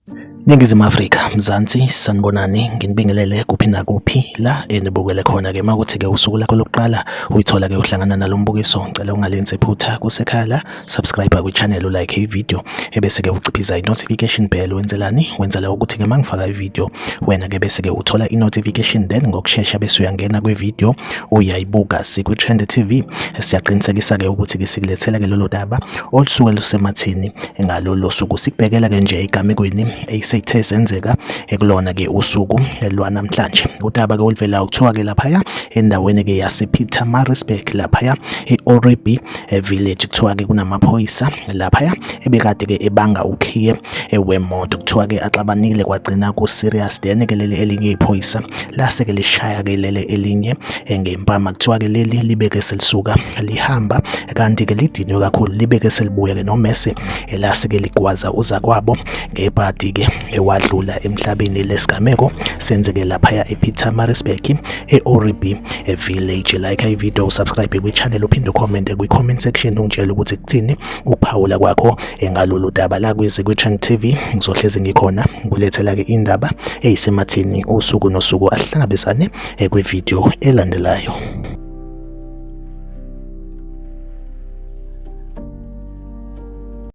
Ningizimu Afrika, Mzansi, sanibonani, nginibingelele kuphi nakuphi la enibukele khona-ke makuthi-ke usuku lakho lokuqala uyithola-ke uhlangana nalo mbukiso, ngicela ungalenzi iphutha kusekhaya la, subscribe kwi-channel, ulike i-video, ebese-ke uciphiza i-notification bell. Wenzelani? Wenzela ukuthi-ke uma ngifaka i-video wena-ke bese-ke uthola i-notification, then ngokushesha bese uyangena kwi-video uyayibuka. Sikwi-Trend TV siyaqinisekisa-ke ukuthi-ke sikulethela-ke lolo daba olusuke lusemathini ngalolo suku, sikubhekela-ke nje igamekweni seyithe zenzeka ekulona-ke usuku lwanamhlanje. Udaba-ke oluvelayo kuthiwa-ke laphaya endaweni-ke yasePietermaritzburg laphaya e-Oribi village kuthiwa-ke kunamaphoyisa laphaya ebekade-ke ebanga ukhiye wemoto, kuthiwa-ke axabanile kwagcina ku-serious, then-ke leli elinye iphoyisa lase-ke lishaya-ke lele elinye ngempama. Kuthiwa-ke leli libeke selisuka lihamba, kanti-ke lidiniwe kakhulu, libeke selibuya-ke nomese elase-ke ligwaza uzakwabo ngebhadi-ke ewadlula emhlabeni. Lesigameko senzeke laphaya ePietermaritzburg e-Oribi village. Like i-video, subscribe kwi-channel, uphinde ucommente kwi-comment section ungitshela ukuthi kuthini ukuphawula kwakho ngalolu daba. La kwi-Trend TV ngizohlezi ngikhona ngulethela-ke indaba eyisemathini usuku nosuku, ahlangabezane kwi-video elandelayo.